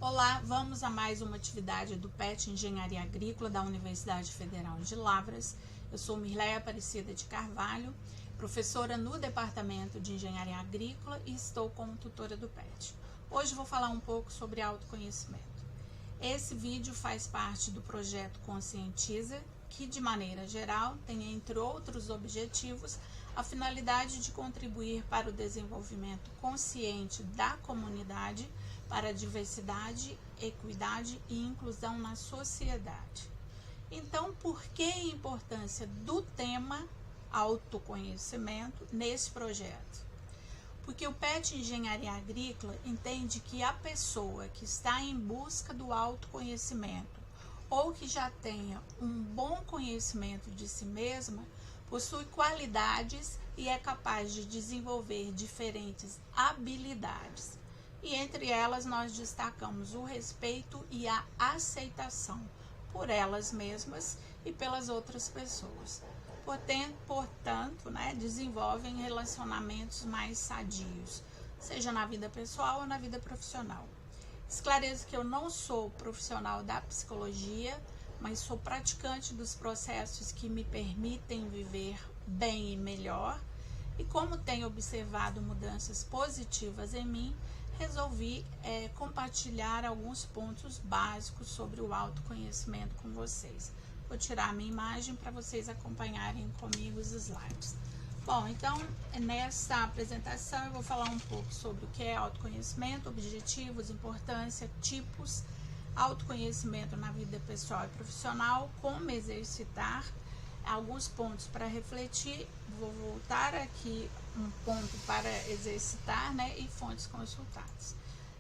Olá, vamos a mais uma atividade do PET Engenharia Agrícola da Universidade Federal de Lavras. Eu sou Mirleia Aparecida de Carvalho, professora no Departamento de Engenharia Agrícola e estou como tutora do PET. Hoje vou falar um pouco sobre autoconhecimento. Esse vídeo faz parte do projeto Conscientiza, que de maneira geral tem, entre outros objetivos, a finalidade de contribuir para o desenvolvimento consciente da comunidade, para a diversidade, equidade e inclusão na sociedade. Então, por que a importância do tema autoconhecimento nesse projeto? Porque o PET Engenharia Agrícola entende que a pessoa que está em busca do autoconhecimento ou que já tenha um bom conhecimento de si mesma, possui qualidades e é capaz de desenvolver diferentes habilidades. E entre elas nós destacamos o respeito e a aceitação por elas mesmas e pelas outras pessoas. Portanto, desenvolvem relacionamentos mais sadios, seja na vida pessoal ou na vida profissional. Esclareço que eu não sou profissional da psicologia, mas sou praticante dos processos que me permitem viver bem e melhor. E como tenho observado mudanças positivas em mim, resolvi compartilhar alguns pontos básicos sobre o autoconhecimento com vocês. Vou tirar a minha imagem para vocês acompanharem comigo os slides. Bom, então, nessa apresentação eu vou falar um pouco sobre o que é autoconhecimento, objetivos, importância, tipos, autoconhecimento na vida pessoal e profissional, como exercitar, alguns pontos para refletir. Vou voltar aqui um ponto para exercitar, e fontes consultadas.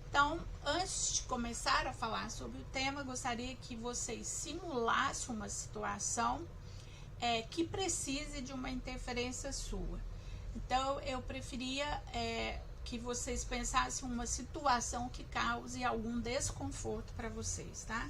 Então, antes de começar a falar sobre o tema, gostaria que vocês simulassem uma situação que precise de uma interferência sua. Então, eu preferia que vocês pensassem uma situação que cause algum desconforto para vocês, tá?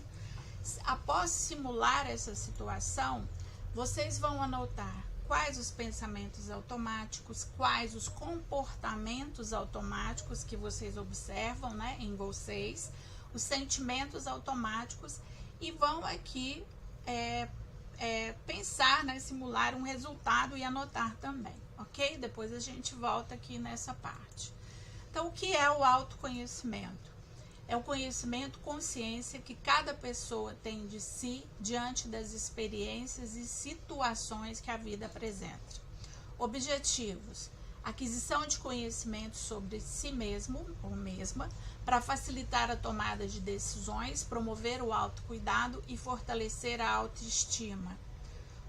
Após simular essa situação, vocês vão anotar quais os pensamentos automáticos, quais os comportamentos automáticos que vocês observam, em vocês, os sentimentos automáticos, e vão aqui pensar, simular um resultado e anotar também, ok? Depois a gente volta aqui nessa parte. Então, o que é o autoconhecimento? É o conhecimento, consciência que cada pessoa tem de si diante das experiências e situações que a vida apresenta. Objetivos: aquisição de conhecimento sobre si mesmo ou mesma para facilitar a tomada de decisões, promover o autocuidado e fortalecer a autoestima.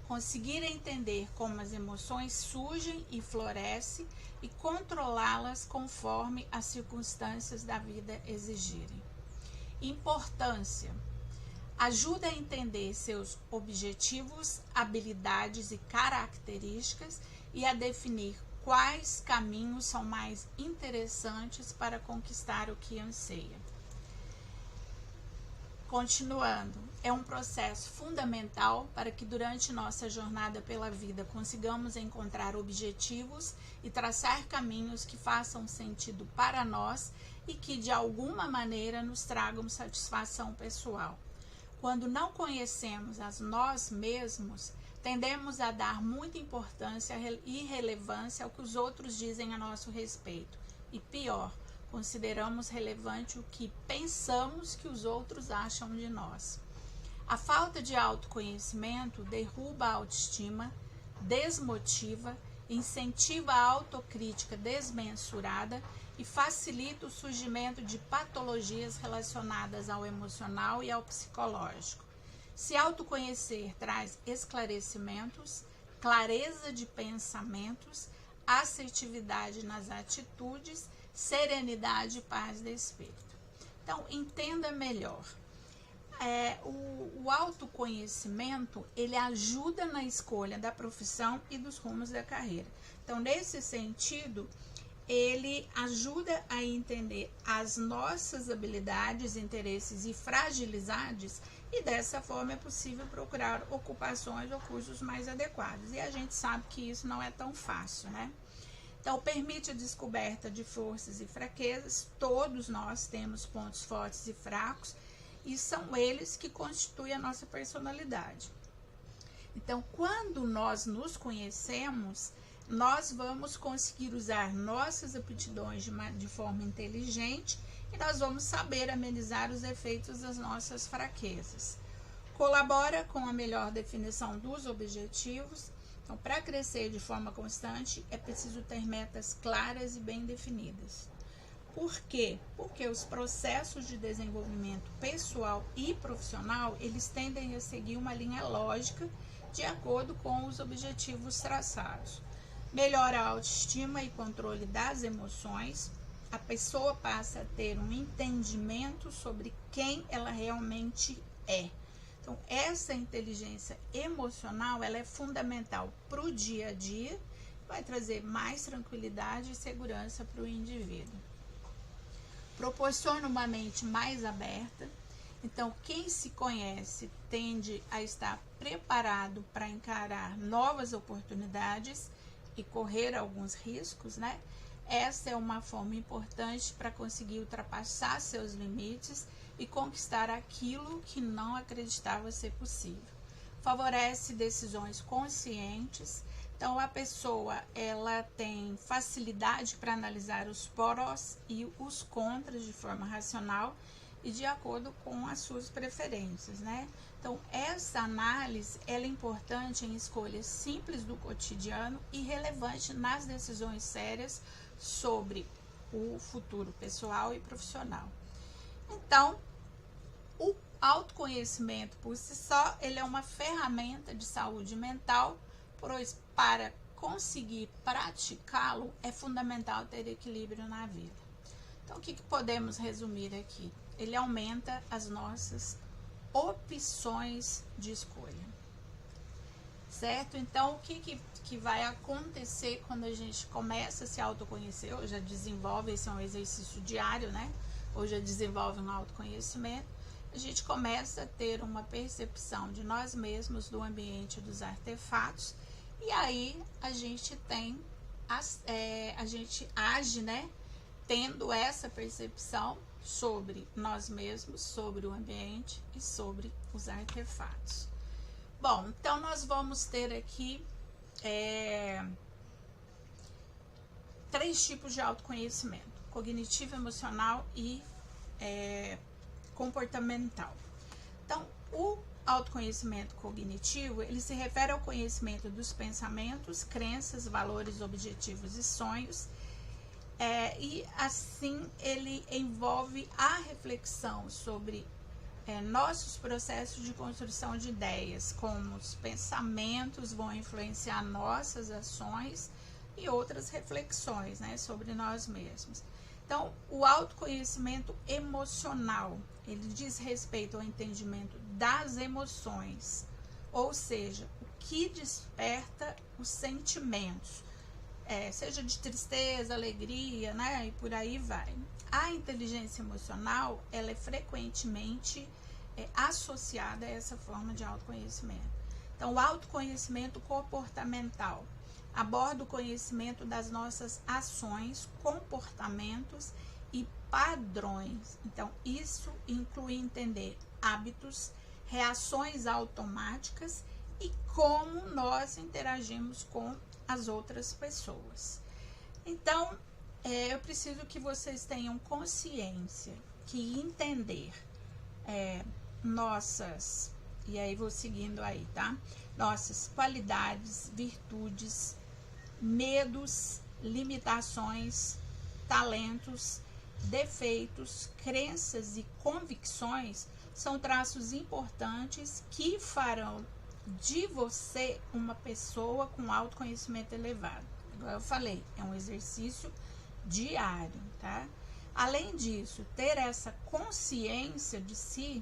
Conseguir entender como as emoções surgem e florescem e controlá-las conforme as circunstâncias da vida exigirem. Importância: ajuda a entender seus objetivos, habilidades e características e a definir quais caminhos são mais interessantes para conquistar o que anseia. Continuando, é um processo fundamental para que durante nossa jornada pela vida consigamos encontrar objetivos e traçar caminhos que façam sentido para nós e que de alguma maneira nos tragam satisfação pessoal. Quando não conhecemos a nós mesmos, tendemos a dar muita importância e relevância ao que os outros dizem a nosso respeito. E pior, consideramos relevante o que pensamos que os outros acham de nós. A falta de autoconhecimento derruba a autoestima, desmotiva, incentiva a autocrítica desmensurada e facilita o surgimento de patologias relacionadas ao emocional e ao psicológico. Se autoconhecer traz esclarecimentos, clareza de pensamentos, assertividade nas atitudes, serenidade e paz de espírito. Então, entenda melhor. O autoconhecimento, ele ajuda na escolha da profissão e dos rumos da carreira. Então, nesse sentido, ele ajuda a entender as nossas habilidades, interesses e fragilidades, e dessa forma é possível procurar ocupações ou cursos mais adequados. E a gente sabe que isso não é tão fácil, Então, permite a descoberta de forças e fraquezas. Todos nós temos pontos fortes e fracos, e são eles que constituem a nossa personalidade. Então, quando nós nos conhecemos, nós vamos conseguir usar nossas aptidões de forma inteligente e nós vamos saber amenizar os efeitos das nossas fraquezas. Colabora com a melhor definição dos objetivos. Então, para crescer de forma constante, é preciso ter metas claras e bem definidas. Por quê? Porque os processos de desenvolvimento pessoal e profissional, eles tendem a seguir uma linha lógica de acordo com os objetivos traçados. Melhora a autoestima e controle das emoções. A pessoa passa a ter um entendimento sobre quem ela realmente é. Então, essa inteligência emocional, ela é fundamental para o dia a dia, vai trazer mais tranquilidade e segurança para o indivíduo. Proporciona uma mente mais aberta. Então, quem se conhece tende a estar preparado para encarar novas oportunidades e correr alguns riscos, né? Essa é uma forma importante para conseguir ultrapassar seus limites e conquistar aquilo que não acreditava ser possível. Favorece decisões conscientes. Então, a pessoa, ela tem facilidade para analisar os prós e os contras de forma racional e de acordo com as suas preferências, né? Então, essa análise, ela é importante em escolhas simples do cotidiano e relevante nas decisões sérias sobre o futuro pessoal e profissional. Então, o autoconhecimento por si só, ele é uma ferramenta de saúde mental, pois para conseguir praticá-lo é fundamental ter equilíbrio na vida. Então, o que podemos resumir aqui? Ele aumenta as nossas opções de escolha, certo? Então, o que vai acontecer quando a gente começa a se autoconhecer, ou já desenvolve, esse é um exercício diário, né? Ou já desenvolve um autoconhecimento, a gente começa a ter uma percepção de nós mesmos, do ambiente, dos artefatos, e aí a gente tem, a gente age, né? Tendo essa percepção sobre nós mesmos, sobre o ambiente e sobre os artefatos. Bom, então nós vamos ter aqui 3 tipos de autoconhecimento: cognitivo, emocional e comportamental. Então, o autoconhecimento cognitivo, ele se refere ao conhecimento dos pensamentos, crenças, valores, objetivos e sonhos. E assim ele envolve a reflexão sobre nossos processos de construção de ideias, como os pensamentos vão influenciar nossas ações e outras reflexões, né, sobre nós mesmos. Então, o autoconhecimento emocional, ele diz respeito ao entendimento das emoções, ou seja, o que desperta os sentimentos. Seja de tristeza, alegria, né, e por aí vai. A inteligência emocional, ela é frequentemente associada a essa forma de autoconhecimento. Então, o autoconhecimento comportamental aborda o conhecimento das nossas ações, comportamentos e padrões. Então, isso inclui entender hábitos, reações automáticas e como nós interagimos com as outras pessoas. Então, eu preciso que vocês tenham consciência que entender nossas, e aí vou seguindo aí, tá? Nossas qualidades, virtudes, medos, limitações, talentos, defeitos, crenças e convicções são traços importantes que farão de você uma pessoa com autoconhecimento elevado. Igual eu falei, é um exercício diário, tá? Além disso, ter essa consciência de si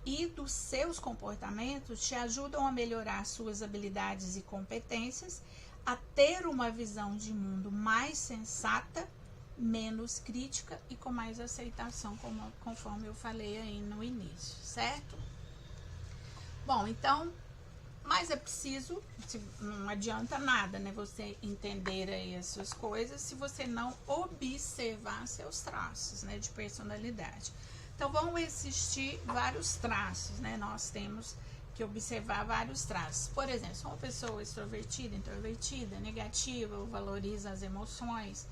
e dos seus comportamentos te ajudam a melhorar suas habilidades e competências, a ter uma visão de mundo mais sensata, menos crítica e com mais aceitação, conforme eu falei aí no início, certo? Bom, então, Mas é preciso, não adianta nada, né, você entender aí essas coisas se você não observar seus traços, né, de personalidade. Então, vão existir vários traços, né, nós temos que observar vários traços. Por exemplo, se uma pessoa extrovertida, introvertida, negativa, ou valoriza as emoções,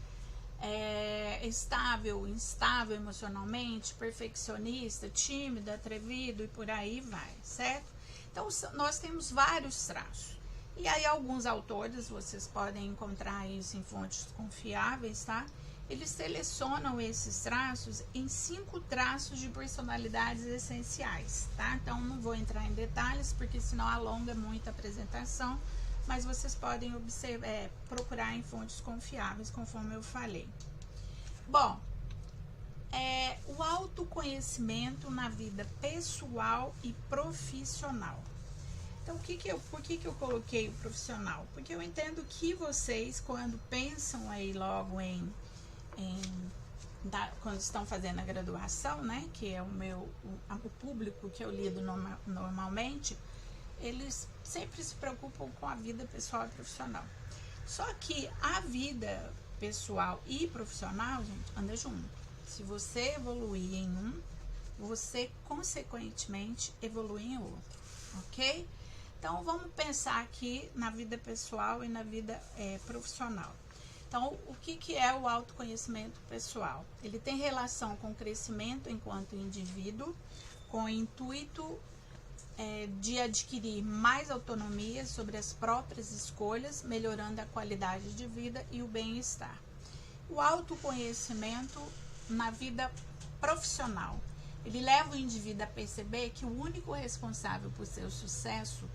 estável, instável emocionalmente, perfeccionista, tímido, atrevido e por aí vai, certo? Então, nós temos vários traços. E aí, alguns autores, vocês podem encontrar isso em fontes confiáveis, tá? Eles selecionam esses traços em 5 traços de personalidades essenciais, tá? Então, não vou entrar em detalhes, porque senão alonga muito a apresentação, mas vocês podem procurar em fontes confiáveis, conforme eu falei. Bom, o autoconhecimento na vida pessoal e profissional. Então, por que eu coloquei o profissional? Porque eu entendo que vocês, quando pensam aí logo quando estão fazendo a graduação, né, que é o público que eu lido normalmente, eles sempre se preocupam com a vida pessoal e profissional. Só que a vida pessoal e profissional, gente, anda junto. Se você evoluir em um, você consequentemente evolui em outro, ok? Então, vamos pensar aqui na vida pessoal e na vida profissional. Então, o que é o autoconhecimento pessoal? Ele tem relação com o crescimento enquanto indivíduo, com o intuito de adquirir mais autonomia sobre as próprias escolhas, melhorando a qualidade de vida e o bem-estar. O autoconhecimento na vida profissional, ele leva o indivíduo a perceber que o único responsável por seu sucesso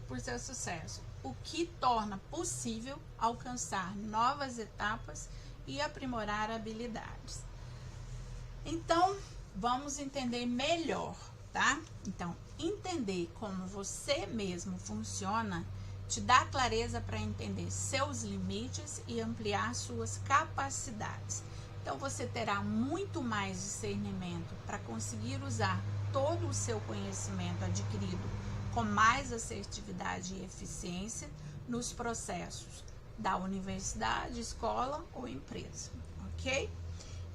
por seu sucesso, o que torna possível alcançar novas etapas e aprimorar habilidades. Então, vamos entender melhor, tá? Então, entender como você mesmo funciona te dá clareza para entender seus limites e ampliar suas capacidades. Então, você terá muito mais discernimento para conseguir usar todo o seu conhecimento adquirido com mais assertividade e eficiência nos processos da universidade, escola ou empresa, ok?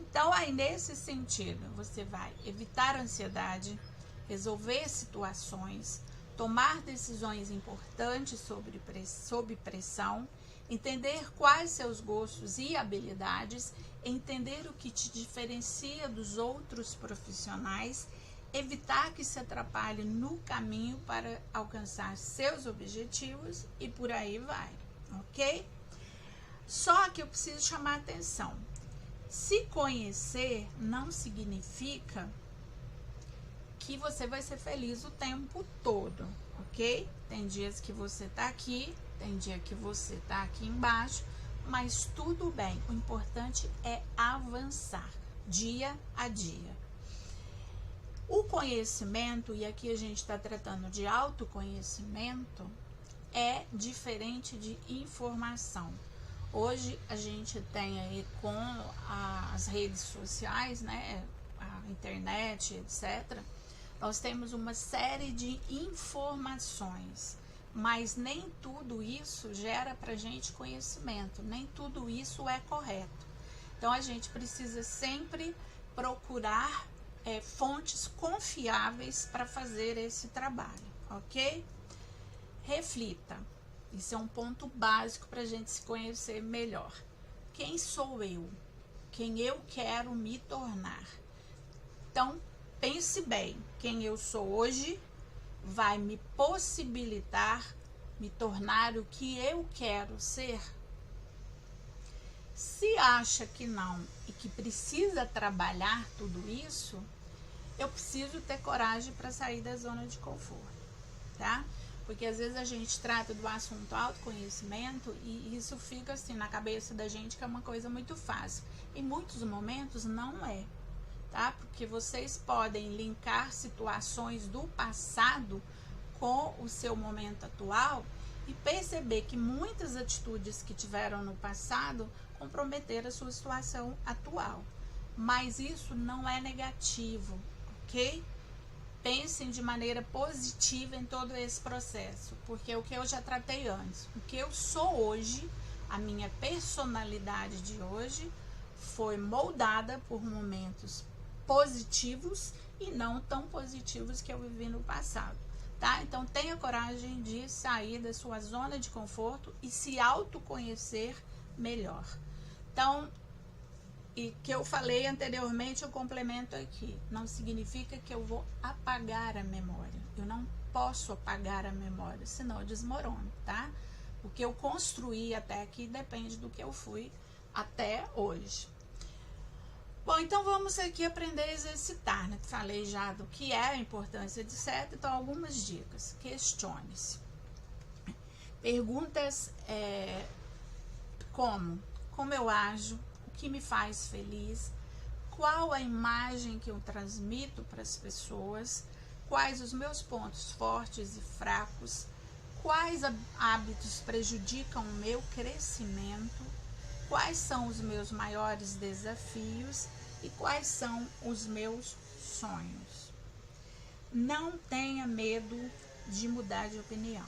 Então, aí nesse sentido, você vai evitar a ansiedade, resolver situações, tomar decisões importantes sob pressão, entender quais seus gostos e habilidades, entender o que te diferencia dos outros profissionais, evitar que se atrapalhe no caminho para alcançar seus objetivos e por aí vai, ok? Só que eu preciso chamar a atenção. Se conhecer não significa que você vai ser feliz o tempo todo, ok? Tem dias que você tá aqui, tem dia que você tá aqui embaixo, mas tudo bem. O importante é avançar dia a dia. O conhecimento, e aqui a gente está tratando de autoconhecimento, é diferente de informação. Hoje a gente tem aí com as redes sociais, né, a internet, etc., nós temos uma série de informações, mas nem tudo isso gera para a gente conhecimento, nem tudo isso é correto. Então, a gente precisa sempre procurar fontes confiáveis para fazer esse trabalho, ok? Reflita, isso é um ponto básico para a gente se conhecer melhor. Quem sou eu? Quem eu quero me tornar? Então, pense bem, quem eu sou hoje vai me possibilitar me tornar o que eu quero ser? Se acha que não e que precisa trabalhar tudo isso, eu preciso ter coragem para sair da zona de conforto, tá? Porque às vezes a gente trata do assunto autoconhecimento e isso fica assim na cabeça da gente que é uma coisa muito fácil. Em muitos momentos não é, tá? Porque vocês podem linkar situações do passado com o seu momento atual e perceber que muitas atitudes que tiveram no passado comprometeram a sua situação atual. Mas isso não é negativo, ok? pensem de maneira positiva em todo esse processo, porque o que eu já tratei antes, o que eu sou hoje, a minha personalidade de hoje, foi moldada por momentos positivos e não tão positivos que eu vivi no passado, tá? Então tenha coragem de sair da sua zona de conforto e se autoconhecer melhor. Então, e que eu falei anteriormente, eu complemento aqui. Não significa que eu vou apagar a memória. Eu não posso apagar a memória, senão eu desmorono, tá? O que eu construí até aqui depende do que eu fui até hoje. Bom, então vamos aqui aprender a exercitar, né? Falei já do que é a importância de seta, então algumas dicas. Questione-se. Perguntas como eu ajo, o que me faz feliz, qual a imagem que eu transmito para as pessoas, quais os meus pontos fortes e fracos, quais hábitos prejudicam o meu crescimento, quais são os meus maiores desafios e quais são os meus sonhos. Não tenha medo de mudar de opinião,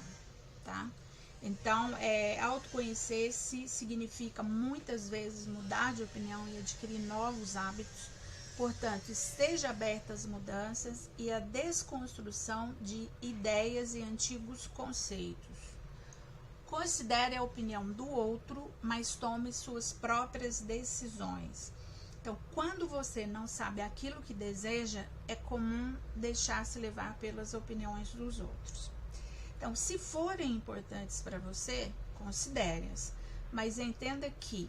tá? Então, autoconhecer-se significa muitas vezes mudar de opinião e adquirir novos hábitos. Portanto, esteja aberta às mudanças e à desconstrução de ideias e antigos conceitos. Considere a opinião do outro, mas tome suas próprias decisões. Então, quando você não sabe aquilo que deseja, é comum deixar-se levar pelas opiniões dos outros. Então, se forem importantes para você, considere-as, mas entenda que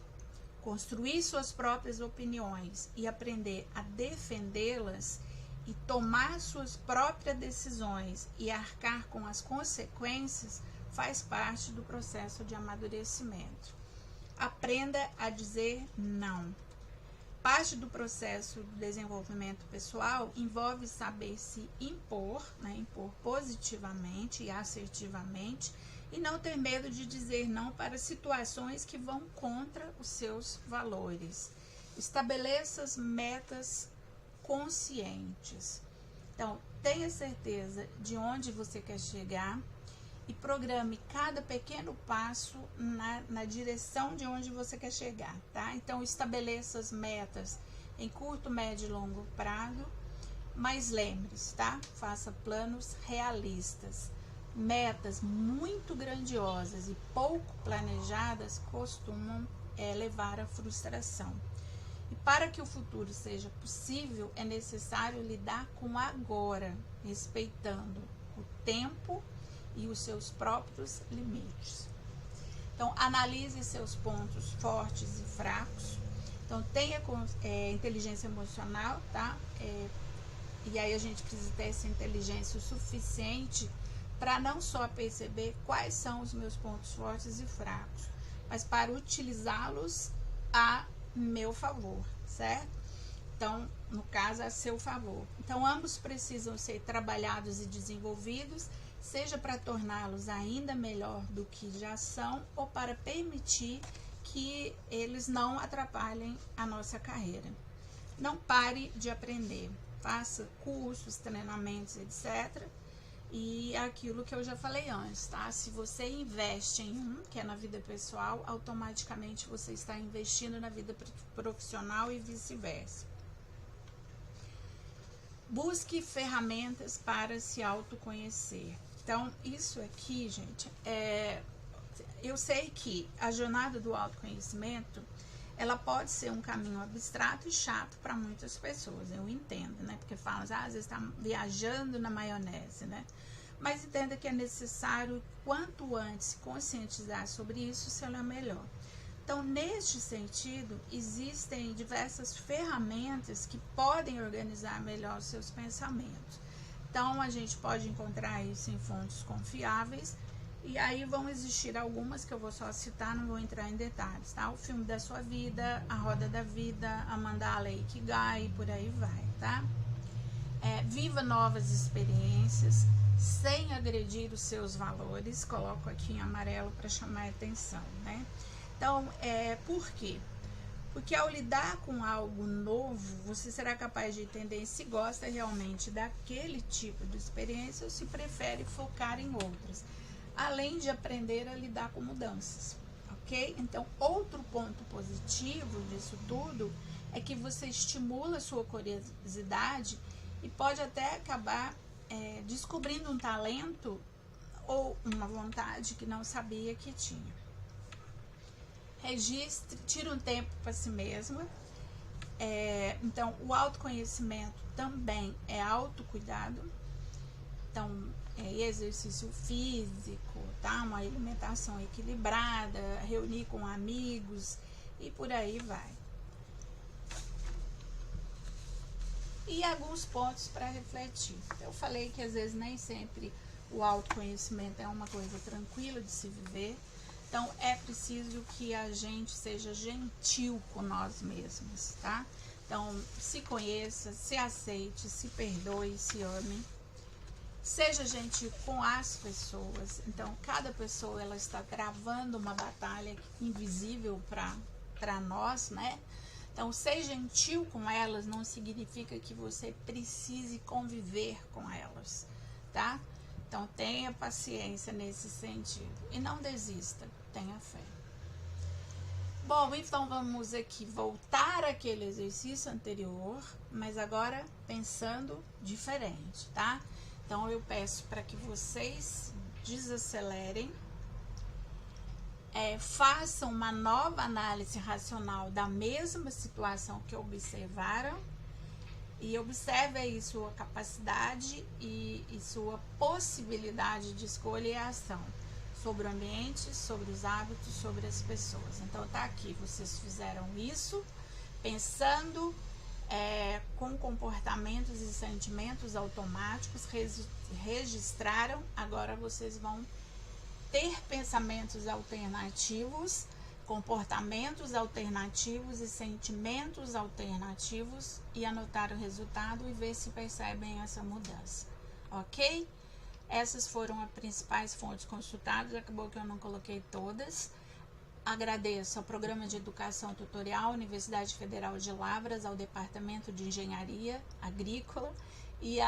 construir suas próprias opiniões e aprender a defendê-las e tomar suas próprias decisões e arcar com as consequências faz parte do processo de amadurecimento. Aprenda a dizer não. Parte do processo de desenvolvimento pessoal envolve saber se impor, impor positivamente e assertivamente, e não ter medo de dizer não para situações que vão contra os seus valores. Estabeleça as metas conscientes. Então, tenha certeza de onde você quer chegar e programe cada pequeno passo na direção de onde você quer chegar, tá? Então, estabeleça as metas em curto, médio e longo prazo, mas lembre-se, tá? Faça planos realistas. Metas muito grandiosas e pouco planejadas costumam levar à frustração. E para que o futuro seja possível, é necessário lidar com o agora, respeitando o tempo e os seus próprios limites. Então, analise seus pontos fortes e fracos. Então, tenha inteligência emocional, tá? E aí a gente precisa ter essa inteligência o suficiente para não só perceber quais são os meus pontos fortes e fracos, mas para utilizá-los a meu favor, certo? Então, no caso, a seu favor. Então, ambos precisam ser trabalhados e desenvolvidos, seja para torná-los ainda melhor do que já são ou para permitir que eles não atrapalhem a nossa carreira. Não pare de aprender, faça cursos, treinamentos, etc. E aquilo que eu já falei antes, tá? Se você investe em um, que é na vida pessoal, automaticamente você está investindo na vida profissional e vice-versa. Busque ferramentas para se autoconhecer. Então, isso aqui, gente, eu sei que a jornada do autoconhecimento, ela pode ser um caminho abstrato e chato para muitas pessoas, eu entendo, né? Porque falam, às vezes está viajando na maionese, né? Mas entenda que é necessário, quanto antes, se conscientizar sobre isso, será melhor. Então, neste sentido, existem diversas ferramentas que podem organizar melhor os seus pensamentos. Então, a gente pode encontrar isso em fontes confiáveis, e aí vão existir algumas que eu vou só citar, não vou entrar em detalhes, tá? O Filme da Sua Vida, A Roda da Vida, A Mandala Ikigai, por aí vai, tá? Viva novas experiências, sem agredir os seus valores, coloco aqui em amarelo para chamar a atenção, né? Então, por quê? Porque ao lidar com algo novo, você será capaz de entender se gosta realmente daquele tipo de experiência ou se prefere focar em outras, além de aprender a lidar com mudanças, ok? Então, outro ponto positivo disso tudo é que você estimula a sua curiosidade e pode até acabar descobrindo um talento ou uma vontade que não sabia que tinha. Registre, tira um tempo para si mesma. Então, o autoconhecimento também é autocuidado. Então, exercício físico, tá? Uma alimentação equilibrada, reunir com amigos e por aí vai. E alguns pontos para refletir. Eu falei que às vezes nem sempre o autoconhecimento é uma coisa tranquila de se viver. Então, é preciso que a gente seja gentil com nós mesmos, tá? Então, se conheça, se aceite, se perdoe, se ame. Seja gentil com as pessoas. Então, cada pessoa ela está travando uma batalha invisível para nós, né? Então, ser gentil com elas não significa que você precise conviver com elas, tá? Então, tenha paciência nesse sentido e não desista, tenha fé. Bom, então vamos aqui voltar àquele exercício anterior, mas agora pensando diferente, tá? Então, eu peço para que vocês desacelerem, façam uma nova análise racional da mesma situação que observaram e observe aí sua capacidade e sua possibilidade de escolha e ação sobre o ambiente, sobre os hábitos, sobre as pessoas. Então tá aqui, vocês fizeram isso pensando com comportamentos e sentimentos automáticos, registraram, agora vocês vão ter pensamentos alternativos, comportamentos alternativos e sentimentos alternativos e anotar o resultado e ver se percebem essa mudança, ok? Essas foram as principais fontes consultadas, acabou que eu não coloquei todas. Agradeço ao Programa de Educação Tutorial, Universidade Federal de Lavras, ao Departamento de Engenharia Agrícola e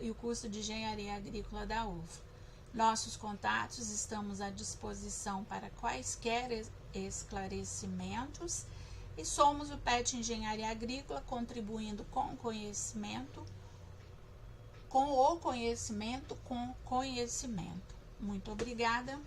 o curso de Engenharia Agrícola da UFLA. Nossos contatos, estamos à disposição para quaisquer esclarecimentos e somos o PET Engenharia Agrícola, contribuindo com o conhecimento. Muito obrigada.